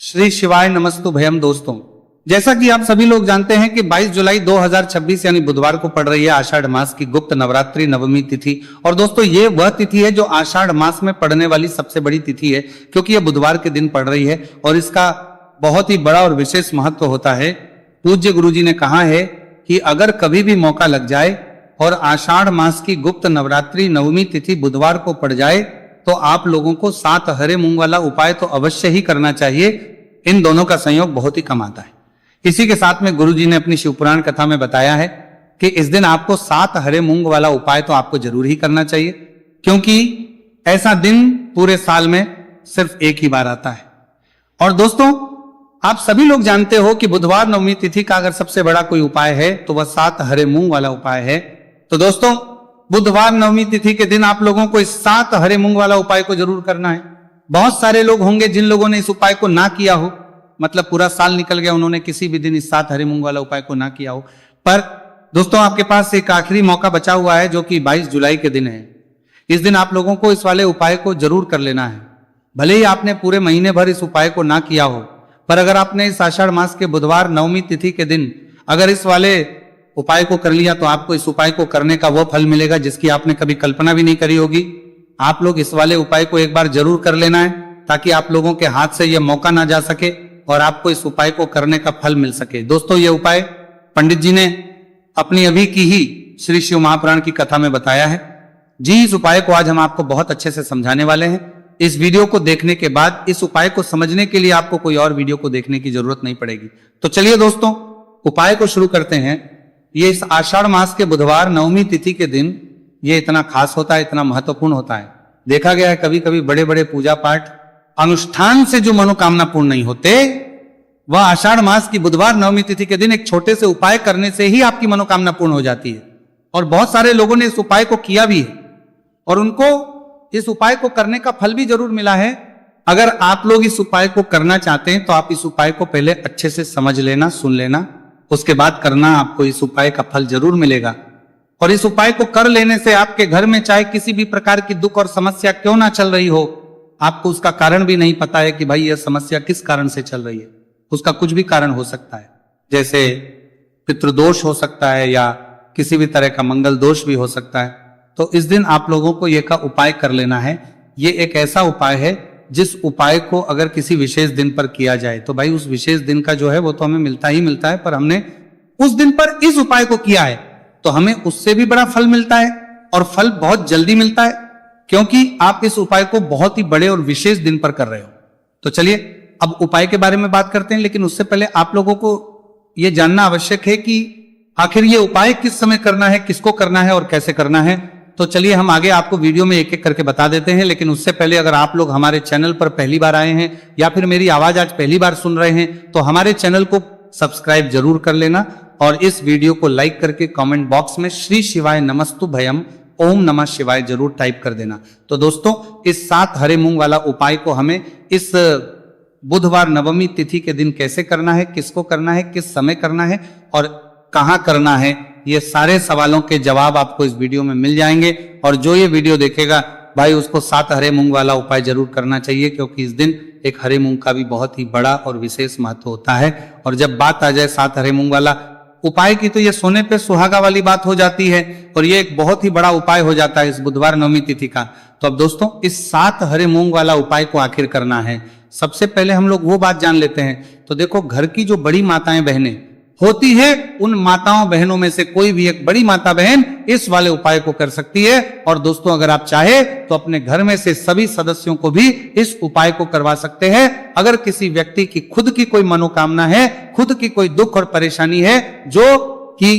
श्री शिवाय नमस्तु भयम। दोस्तों, जैसा कि आप सभी लोग जानते हैं कि 22 जुलाई 2026 यानी बुधवार को पड़ रही है आषाढ़ मास की गुप्त नवरात्रि नवमी तिथि। और दोस्तों, ये वह तिथि है जो आषाढ़ मास में पड़ने वाली सबसे बड़ी तिथि है, क्योंकि यह बुधवार के दिन पड़ रही है और इसका बहुत ही बड़ा और विशेष महत्व होता है। पूज्य गुरुजी ने कहा है कि अगर कभी भी मौका लग जाए और आषाढ़ मास की गुप्त नवरात्रि नवमी तिथि बुधवार को पड़ जाए तो आप लोगों को 7 हरे मूंग वाला उपाय तो अवश्य ही करना चाहिए। इन दोनों का संयोग बहुत ही कम आता है। इसी के साथ में गुरुजी ने अपनी शिवपुराण कथा में बताया है कि इस दिन आपको 7 हरे मूंग वाला उपाय तो आपको जरूर ही करना चाहिए, क्योंकि ऐसा दिन पूरे साल में सिर्फ एक ही बार आता है। और दोस्तों, आप सभी लोग जानते हो कि बुधवार नवमी तिथि का अगर सबसे बड़ा कोई उपाय है तो वह 7 हरे मूंग वाला उपाय है। तो दोस्तों, बुधवार नवमी तिथि के दिन आप लोगों को इस 7 हरे मूंग वाला उपाय को जरूर करना है। बहुत सारे लोग होंगे जिन लोगों ने इस उपाय को ना किया हो, मतलब पूरा साल निकल गया, उन्होंने किसी भी दिन इस 7 हरे मूंग वाला उपाय को ना किया हो। पर दोस्तों, आपके पास एक आखिरी मौका बचा हुआ है जो कि 22 जुलाई के दिन है। इस दिन आप लोगों को इस वाले उपाय को जरूर कर लेना है। भले ही आपने पूरे महीने भर इस उपाय को ना किया हो, पर अगर आपने इस आषाढ़ मास के बुधवार नवमी तिथि के दिन अगर इस वाले उपाय को कर लिया तो आपको इस उपाय को करने का वो फल मिलेगा जिसकी आपने कभी कल्पना भी नहीं करी होगी। आप लोग इस वाले उपाय को एक बार जरूर कर लेना है, ताकि आप लोगों के हाथ से यह मौका ना जा सके और आपको इस उपाय को करने का फल मिल सके। दोस्तों, ये उपाय पंडित जी ने अपनी अभी की ही श्री शिव महापुराण की कथा में बताया है जी। इस उपाय को आज हम आपको बहुत अच्छे से समझाने वाले हैं। इस वीडियो को देखने के बाद इस उपाय को समझने के लिए आपको कोई और वीडियो को देखने की जरूरत नहीं पड़ेगी। तो चलिए दोस्तों, उपाय को शुरू करते हैं। ये इस आषाढ़ मास के बुधवार नवमी तिथि के दिन ये इतना खास होता है, इतना महत्वपूर्ण होता है। देखा गया है कभी कभी बड़े बड़े पूजा पाठ अनुष्ठान से जो मनोकामना पूर्ण नहीं होते, वह आषाढ़ मास की बुधवार नवमी तिथि के दिन एक छोटे से उपाय करने से ही आपकी मनोकामना पूर्ण हो जाती है। और बहुत सारे लोगों ने इस उपाय को किया भी है और उनको इस उपाय को करने का फल भी जरूर मिला है। अगर आप लोग इस उपाय को करना चाहते हैं तो आप इस उपाय को पहले अच्छे से समझ लेना, सुन लेना, उसके बाद करना। आपको इस उपाय का फल जरूर मिलेगा। और इस उपाय को कर लेने से आपके घर में चाहे किसी भी प्रकार की दुख और समस्या क्यों ना चल रही हो, आपको उसका कारण भी नहीं पता है कि भाई यह समस्या किस कारण से चल रही है। उसका कुछ भी कारण हो सकता है, जैसे पितृदोष हो सकता है या किसी भी तरह का मंगल दोष भी हो सकता है। तो इस दिन आप लोगों को यह का उपाय कर लेना है। ये एक ऐसा उपाय है जिस उपाय को अगर किसी विशेष दिन पर किया जाए तो भाई उस विशेष दिन का जो है वो तो हमें मिलता ही मिलता है, पर हमने उस दिन पर इस उपाय को किया है तो हमें उससे भी बड़ा फल मिलता है और फल बहुत जल्दी मिलता है, क्योंकि आप इस उपाय को बहुत ही बड़े और विशेष दिन पर कर रहे हो। तो चलिए अब उपाय के बारे में बात करते हैं, लेकिन उससे पहले आप लोगों को यह जानना आवश्यक है कि आखिर ये उपाय किस समय करना है, किसको करना है और कैसे करना है। तो चलिए हम आगे आपको वीडियो में एक एक करके बता देते हैं। लेकिन उससे पहले अगर आप लोग हमारे चैनल पर पहली बार आए हैं या फिर मेरी आवाज आज पहली बार सुन रहे हैं तो हमारे चैनल को सब्सक्राइब जरूर कर लेना और इस वीडियो को लाइक करके कमेंट बॉक्स में श्री शिवाय नमस्तु भयम ओम नमः शिवाय जरूर टाइप कर देना। तो दोस्तों, इस 7 हरे मूंग वाला उपाय को हमें इस बुधवार नवमी तिथि के दिन कैसे करना है, किसको करना है, किस समय करना है और कहां करना है, ये सारे सवालों के जवाब आपको इस वीडियो में मिल जाएंगे। और जो ये वीडियो देखेगा भाई उसको 7 हरे मूंग वाला उपाय जरूर करना चाहिए, क्योंकि इस दिन एक हरे मूंग का भी बहुत ही बड़ा और विशेष महत्व होता है। और जब बात आ जाए 7 हरे मूंग वाला उपाय की तो ये सोने पे सुहागा वाली बात हो जाती है और ये एक बहुत ही बड़ा उपाय हो जाता है इस बुधवार नवमी तिथि का। तो अब दोस्तों, इस 7 हरे मूंग वाला उपाय को आखिर करना है, सबसे पहले हम लोग वो बात जान लेते हैं। तो देखो, घर की जो बड़ी माताएं बहनें होती है, उन माताओं बहनों में से कोई भी एक बड़ी माता बहन इस वाले उपाय को कर सकती है। और दोस्तों, अगर आप चाहे तो अपने घर में से सभी सदस्यों को भी इस उपाय को करवा सकते हैं। अगर किसी व्यक्ति की खुद की कोई मनोकामना है, खुद की कोई दुख और परेशानी है जो कि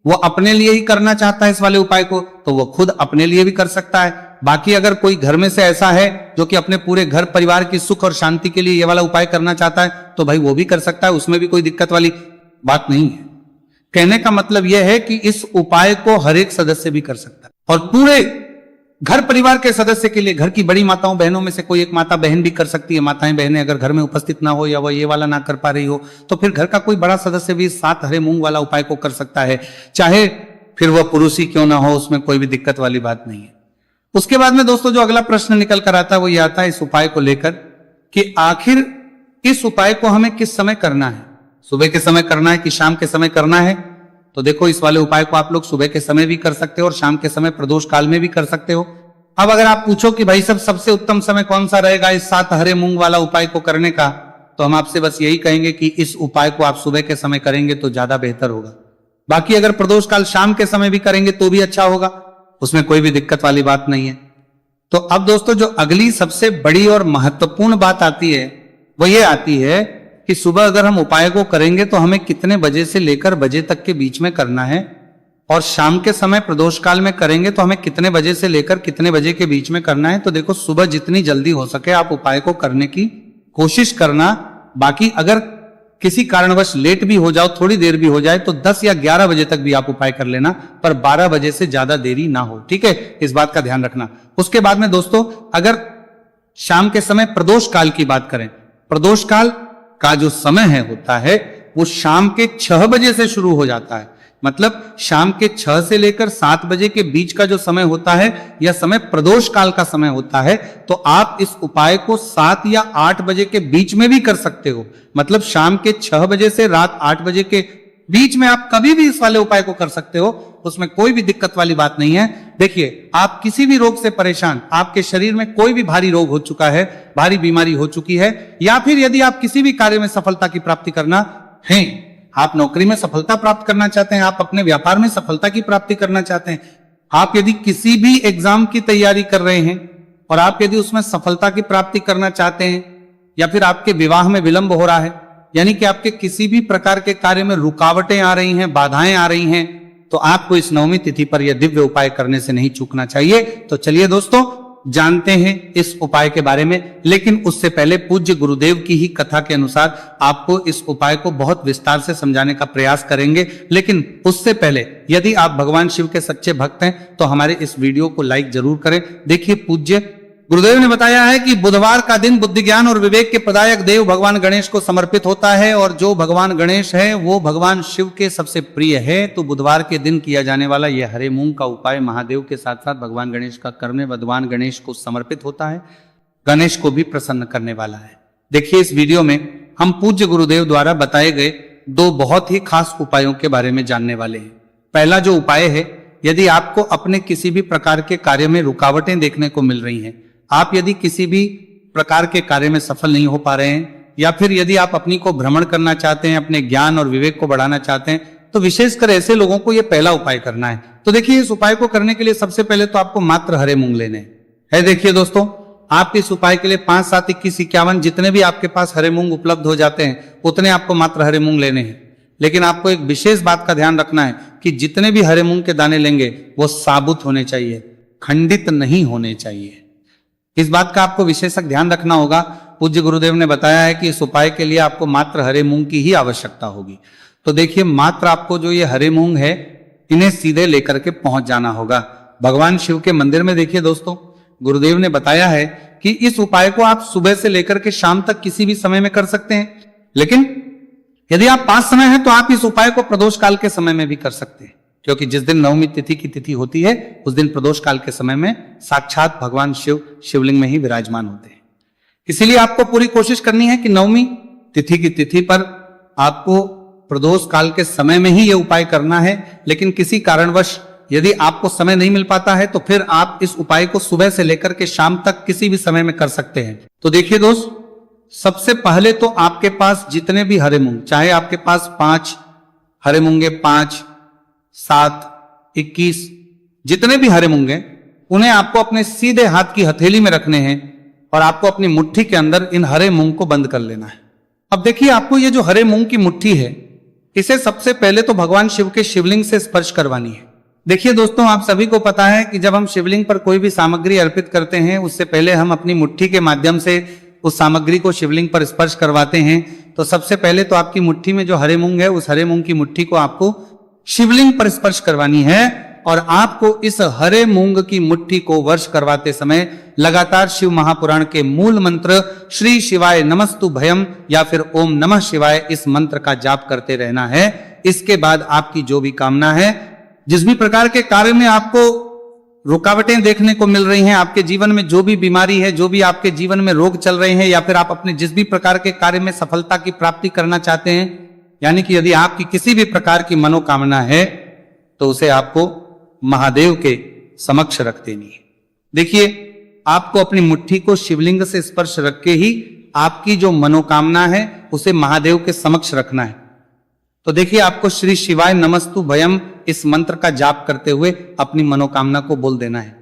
वो अपने लिए ही करना चाहता है इस वाले उपाय को, तो वो खुद अपने लिए भी कर सकता है। बाकी अगर कोई घर में से ऐसा है जो कि अपने पूरे घर परिवार की सुख और शांति के लिए ये वाला उपाय करना चाहता है तो भाई वो भी कर सकता है, उसमें भी कोई दिक्कत वाली बात नहीं है। कहने का मतलब यह है कि इस उपाय को हर एक सदस्य भी कर सकता है और पूरे घर परिवार के सदस्य के लिए घर की बड़ी माताओं बहनों में से कोई एक माता बहन भी कर सकती है। माताएं बहनें अगर घर में उपस्थित ना हो या वह ये वाला ना कर पा रही हो तो फिर घर का कोई बड़ा सदस्य भी 7 हरे मूंग वाला उपाय को कर सकता है, चाहे फिर वह पुरुष ही क्यों ना हो, उसमें कोई भी दिक्कत वाली बात नहीं है। उसके बाद में दोस्तों जो अगला प्रश्न निकल कर आता है वो ये आता है इस उपाय को लेकर कि आखिर इस उपाय को हमें किस समय करना है, सुबह के समय करना है कि शाम के समय करना है। तो देखो इस वाले उपाय को आप लोग सुबह के समय भी कर सकते हो और शाम के समय प्रदोष काल में भी कर सकते हो। अब अगर आप पूछो कि भाई सब सबसे उत्तम समय कौन सा रहेगा इस 7 हरे मूंग वाला उपाय को करने का, तो हम आपसे बस यही कहेंगे कि इस उपाय को आप सुबह के समय करेंगे तो ज्यादा बेहतर होगा। बाकी अगर प्रदोष काल शाम के समय भी करेंगे तो भी अच्छा होगा, उसमें कोई भी दिक्कत वाली बात नहीं है। तो अब दोस्तों जो अगली सबसे बड़ी और महत्वपूर्ण बात आती है वो ये आती है कि सुबह अगर हम उपाय को करेंगे तो हमें कितने बजे से लेकर बजे तक के बीच में करना है, और शाम के समय प्रदोष काल में करेंगे तो हमें कितने बजे से लेकर कितने बजे के बीच में करना है। तो देखो सुबह जितनी जल्दी हो सके आप उपाय को करने की कोशिश करना। बाकी अगर किसी कारणवश लेट भी हो जाओ, थोड़ी देर भी हो जाए, तो 10 या 11 बजे तक भी आप उपाय कर लेना, पर 12 बजे से ज्यादा देरी ना हो, ठीक है, इस बात का ध्यान रखना। उसके बाद में दोस्तों अगर शाम के समय प्रदोष काल की बात करें, प्रदोष काल का जो समय है होता है वो शाम के 6 बजे से शुरू हो जाता है। मतलब शाम के 6 से लेकर 7 बजे के बीच का जो समय होता है यह समय प्रदोष काल का समय होता है। तो आप इस उपाय को 7 या 8 बजे के बीच में भी कर सकते हो। मतलब शाम के 6 बजे से रात 8 बजे के बीच में आप कभी भी इस वाले उपाय को कर सकते हो, उसमें कोई भी दिक्कत वाली बात नहीं है। देखिए आप किसी भी रोग से परेशान, आपके शरीर में कोई भी भारी रोग हो चुका है, भारी बीमारी हो चुकी है, या फिर यदि आप किसी भी कार्य में सफलता की प्राप्ति करना है, आप नौकरी में सफलता प्राप्त करना चाहते हैं, आप अपने व्यापार में सफलता की प्राप्ति करना चाहते हैं, आप यदि किसी भी एग्जाम की तैयारी कर रहे हैं और आप यदि उसमें सफलता की प्राप्ति करना चाहते हैं, या फिर आपके विवाह में विलंब हो रहा है, यानी कि आपके किसी भी प्रकार के कार्य में रुकावटें आ रही हैं, बाधाएं आ रही हैं, तो आपको इस नवमी तिथि पर यह दिव्य उपाय करने से नहीं चूकना चाहिए। तो चलिए दोस्तों जानते हैं इस उपाय के बारे में, लेकिन उससे पहले पूज्य गुरुदेव की ही कथा के अनुसार आपको इस उपाय को बहुत विस्तार से समझाने का प्रयास करेंगे। लेकिन उससे पहले यदि आप भगवान शिव के सच्चे भक्त हैं तो हमारे इस वीडियो को लाइक जरूर करें। देखिए पूज्य गुरुदेव ने बताया है कि बुधवार का दिन बुद्धि ज्ञान और विवेक के प्रदायक देव भगवान गणेश को समर्पित होता है, और जो भगवान गणेश है वो भगवान शिव के सबसे प्रिय है। तो बुधवार के दिन किया जाने वाला यह हरे मूंग का उपाय महादेव के साथ साथ भगवान गणेश का करने भगवान गणेश को समर्पित होता है, गणेश को भी प्रसन्न करने वाला है। देखिए इस वीडियो में हम पूज्य गुरुदेव द्वारा बताए गए 2 बहुत ही खास उपायों के बारे में जानने वाले हैं। पहला जो उपाय है, यदि आपको अपने किसी भी प्रकार के कार्य में रुकावटें देखने को मिल रही हैं, आप यदि किसी भी प्रकार के कार्य में सफल नहीं हो पा रहे हैं, या फिर यदि आप अपनी को भ्रमण करना चाहते हैं, अपने ज्ञान और विवेक को बढ़ाना चाहते हैं, तो विशेषकर ऐसे लोगों को यह पहला उपाय करना है। तो देखिए इस उपाय को करने के लिए सबसे पहले तो आपको मात्र हरे मूंग लेने हैं। देखिए दोस्तों आप इस उपाय के लिए 5, 7, 21, 51 जितने भी आपके पास हरे मूंग उपलब्ध हो जाते हैं उतने आपको मात्र हरे मूंग लेने हैं। लेकिन आपको एक विशेष बात का ध्यान रखना है कि जितने भी हरे मूंग के दाने लेंगे वो साबुत होने चाहिए, खंडित नहीं होने चाहिए। इस बात का आपको विशेषक ध्यान रखना होगा। पूज्य गुरुदेव ने बताया है कि इस उपाय के लिए आपको मात्र हरे मूंग की ही आवश्यकता होगी। तो देखिए मात्र आपको जो ये हरे मूंग है इन्हें सीधे लेकर के पहुंच जाना होगा भगवान शिव के मंदिर में। देखिए दोस्तों गुरुदेव ने बताया है कि इस उपाय को आप सुबह से लेकर के शाम तक किसी भी समय में कर सकते हैं, लेकिन यदि आप 5 समय है तो आप इस उपाय को प्रदोष काल के समय में भी कर सकते हैं, क्योंकि जिस दिन नवमी तिथि की तिथि होती है उस दिन प्रदोष काल के समय में साक्षात भगवान शिव शिवलिंग में ही विराजमान होते हैं। इसीलिए आपको पूरी कोशिश करनी है कि नवमी तिथि की तिथि पर आपको प्रदोष काल के समय में ही यह उपाय करना है। लेकिन किसी कारणवश यदि आपको समय नहीं मिल पाता है तो फिर आप इस उपाय को सुबह से लेकर के शाम तक किसी भी समय में कर सकते हैं। तो देखिए दोस्त, सबसे पहले तो आपके पास जितने भी हरे मूंग, चाहे आपके पास 5 हरे मूंगे, 5, 7, 21 जितने भी हरे मूंगे, उन्हें आपको अपने सीधे हाथ की हथेली में रखने हैं और आपको अपनी मुट्ठी के अंदर इन हरे मूंग को बंद कर लेना है। अब देखिए आपको ये जो हरे मूंग की मुट्ठी है इसे सबसे पहले तो भगवान शिव के शिवलिंग से स्पर्श करवानी है। देखिए दोस्तों आप सभी को पता है कि जब हम शिवलिंग पर कोई भी सामग्री अर्पित करते हैं उससे पहले हम अपनी मुट्ठी के माध्यम से उस सामग्री को शिवलिंग पर स्पर्श करवाते हैं। तो सबसे पहले तो आपकी मुट्ठी में जो हरे मूंग है उस हरे मूंग की मुट्ठी को आपको शिवलिंग पर स्पर्श करवानी है, और आपको इस हरे मूंग की मुट्ठी को वर्ष करवाते समय लगातार शिव महापुराण के मूल मंत्र श्री शिवाय नमस्तु भयम या फिर ओम नमः शिवाय इस मंत्र का जाप करते रहना है। इसके बाद आपकी जो भी कामना है, जिस भी प्रकार के कार्य में आपको रुकावटें देखने को मिल रही हैं, आपके जीवन में जो भी बीमारी है, जो भी आपके जीवन में रोग चल रहे हैं, या फिर आप अपने जिस भी प्रकार के कार्य में सफलता की प्राप्ति करना चाहते हैं, यानी कि यदि आपकी किसी भी प्रकार की मनोकामना है तो उसे आपको महादेव के समक्ष रख देनी है। देखिए, आपको अपनी मुट्ठी को शिवलिंग से स्पर्श रख के ही आपकी जो मनोकामना है उसे महादेव के समक्ष रखना है। तो देखिए, आपको श्री शिवाय नमस्तु भयम इस मंत्र का जाप करते हुए अपनी मनोकामना को बोल देना है।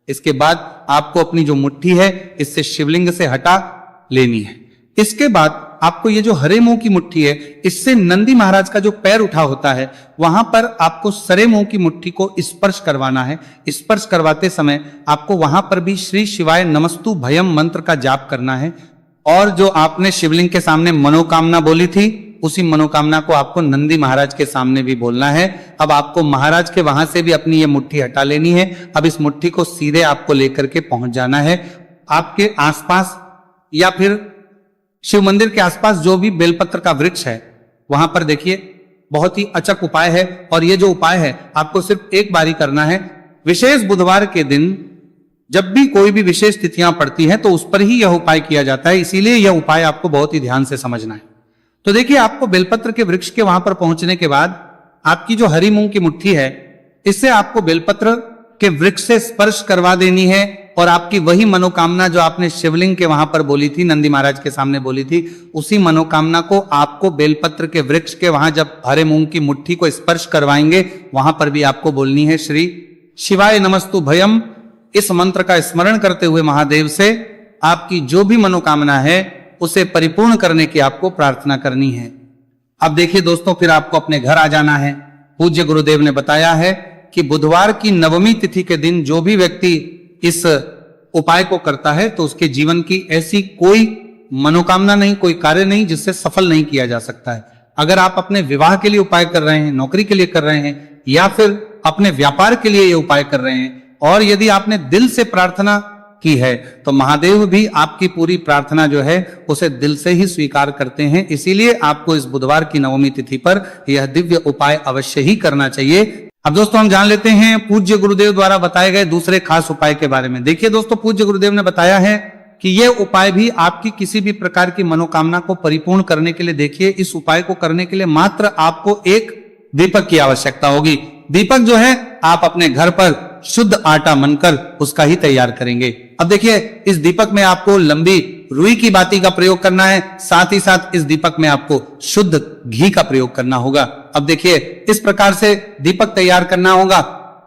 इसके बाद आपको अपनी जो मुट्ठी है इससे शिवलिंग से हटा लेनी है। इसके बाद आपको ये जो हरे मुंह की मुट्ठी है, इससे नंदी महाराज का जो पैर उठा होता है वहां पर आपको सरे मुंह की मुट्ठी को स्पर्श करवाना है। स्पर्श करवाते समय आपको वहां पर भी श्री शिवाय नमस्तु भयम मंत्र का जाप करना है, और जो आपने शिवलिंग के सामने मनोकामना बोली थी उसी मनोकामना को आपको नंदी महाराज के सामने भी बोलना है। अब आपको महाराज के वहां से भी अपनी ये मुट्ठी हटा लेनी है। अब इस मुट्ठी को सीधे आपको लेकर के पहुंच जाना है आपके आसपास या फिर शिव मंदिर के आसपास जो भी बेलपत्र का वृक्ष है वहां पर। देखिए, बहुत ही अचक उपाय है, और ये जो उपाय है आपको सिर्फ एक बारी करना है। विशेष बुधवार के दिन जब भी कोई भी विशेष तिथियां पड़ती हैं तो उस पर ही यह उपाय किया जाता है, इसीलिए यह उपाय आपको बहुत ही ध्यान से समझना है। तो देखिए, आपको बेलपत्र के वृक्ष के वहां पर पहुंचने के बाद आपकी जो हरी मूंग की मुट्ठी है इससे आपको बेलपत्र के वृक्ष से स्पर्श करवा देनी है, और आपकी वही मनोकामना जो आपने शिवलिंग के वहां पर बोली थी, नंदी महाराज के सामने बोली थी, उसी मनोकामना को आपको बेलपत्र के वृक्ष के वहां जब हरे मूंग की मुट्ठी को स्पर्श करवाएंगे वहां पर भी आपको बोलनी है श्री शिवाय नमस्तु भयम। इस मंत्र का स्मरण करते हुए महादेव से आपकी जो भी मनोकामना है उसे परिपूर्ण करने की आपको प्रार्थना करनी है। अब देखिए दोस्तों, फिर आपको अपने घर आ जाना है। पूज्य गुरुदेव ने बताया है कि बुधवार की नवमी तिथि के दिन जो भी व्यक्ति इस उपाय को करता है तो उसके जीवन की ऐसी कोई मनोकामना नहीं, कोई कार्य नहीं जिससे सफल नहीं किया जा सकता है। अगर आप अपने विवाह के लिए उपाय कर रहे हैं, नौकरी के लिए कर रहे हैं, या फिर अपने व्यापार के लिए ये उपाय कर रहे हैं, और यदि आपने दिल से प्रार्थना की है तो महादेव भी आपकी पूरी प्रार्थना जो है उसे दिल से ही स्वीकार करते हैं। इसीलिए आपको इस बुधवार की नवमी तिथि पर यह दिव्य उपाय अवश्य ही करना चाहिए। अब दोस्तों, हम जान लेते हैं पूज्य गुरुदेव द्वारा बताए गए दूसरे खास उपाय के बारे में। देखिए दोस्तों, पूज्य गुरुदेव ने बताया है कि यह उपाय भी आपकी किसी भी प्रकार की मनोकामना को परिपूर्ण करने के लिए, देखिए, इस उपाय को करने के लिए मात्र आपको एक दीपक की आवश्यकता होगी। दीपक जो है आप अपने घर पर शुद्ध आटा मनकर उसका ही तैयार करेंगे। अब देखिए, इस दीपक में आपको लंबी रुई की बाती का प्रयोग करना है, साथ ही साथ इस दीपक में आपको शुद्ध घी का प्रयोग करना होगा। अब देखिए, इस प्रकार से दीपक तैयार करना होगा।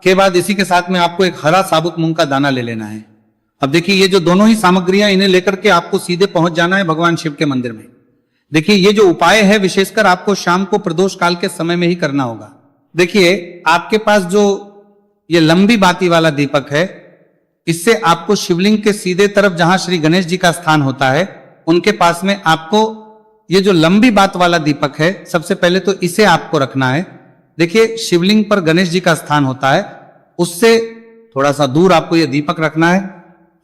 के बाद इसी के साथ में आपको एक हरा साबुत मूंग का दाना ले लेना है। अब देखिए, ये जो दोनों ही सामग्रियां, इन्हें लेकर के आपको सीधे पहुंच जाना है भगवान शिव के मंदिर में। देखिए, ये जो उपाय है विशेषकर आपको शाम को प्रदोष काल के समय में ही करना होगा। देखिए, आपके पास जो ये लंबी बाती वाला दीपक है, इससे आपको शिवलिंग के सीधे तरफ जहां श्री गणेश जी का स्थान होता है उनके पास में आपको ये जो लंबी बात वाला दीपक है, सबसे पहले तो इसे आपको रखना है। देखिए, शिवलिंग पर गणेश जी का स्थान होता है, उससे थोड़ा सा दूर आपको ये दीपक रखना है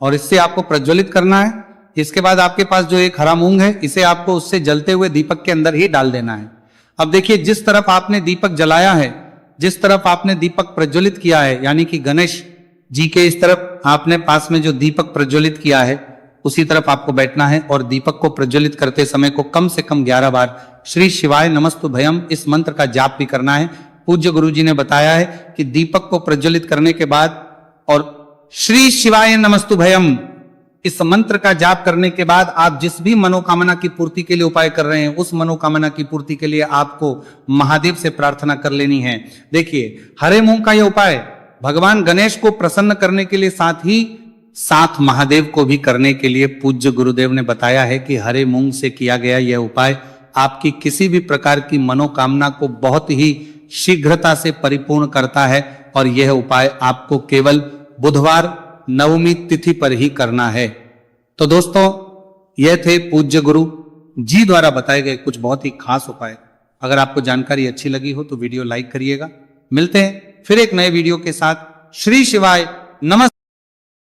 और इससे आपको प्रज्वलित करना है। इसके बाद आपके पास जो एक हरा मूंग है, इसे आपको उससे जलते हुए दीपक के अंदर ही डाल देना है। अब देखिए, जिस तरफ आपने दीपक जलाया है, जिस तरफ आपने दीपक प्रज्वलित किया है, यानी कि गणेश जी के इस तरफ आपने पास में जो दीपक प्रज्वलित किया है उसी तरफ आपको बैठना है, और दीपक को प्रज्वलित करते समय को कम से कम 11 बार श्री शिवाय नमस्तु भयम इस मंत्र का जाप भी करना है। पूज्य गुरु जी ने बताया है कि दीपक को प्रज्वलित करने के बाद और श्री शिवाय नमस्तु भयम इस मंत्र का जाप करने के बाद आप जिस भी मनोकामना की पूर्ति के लिए उपाय कर रहे हैं, उस मनोकामना की पूर्ति के लिए आपको महादेव से प्रार्थना कर लेनी है। देखिए, हरे मूंग का यह उपाय भगवान गणेश को प्रसन्न करने के लिए, साथ ही साथ महादेव को भी करने के लिए पूज्य गुरुदेव ने बताया है कि हरे मूंग से किया गया यह उपाय आपकी किसी भी प्रकार की मनोकामना को बहुत ही शीघ्रता से परिपूर्ण करता है, और यह उपाय आपको केवल बुधवार नवमी तिथि पर ही करना है। तो दोस्तों, यह थे पूज्य गुरु जी द्वारा बताए गए कुछ बहुत ही खास उपाय। अगर आपको जानकारी अच्छी लगी हो तो वीडियो लाइक करिएगा। मिलते हैं फिर एक नए वीडियो के साथ। श्री शिवाय नमस्ते।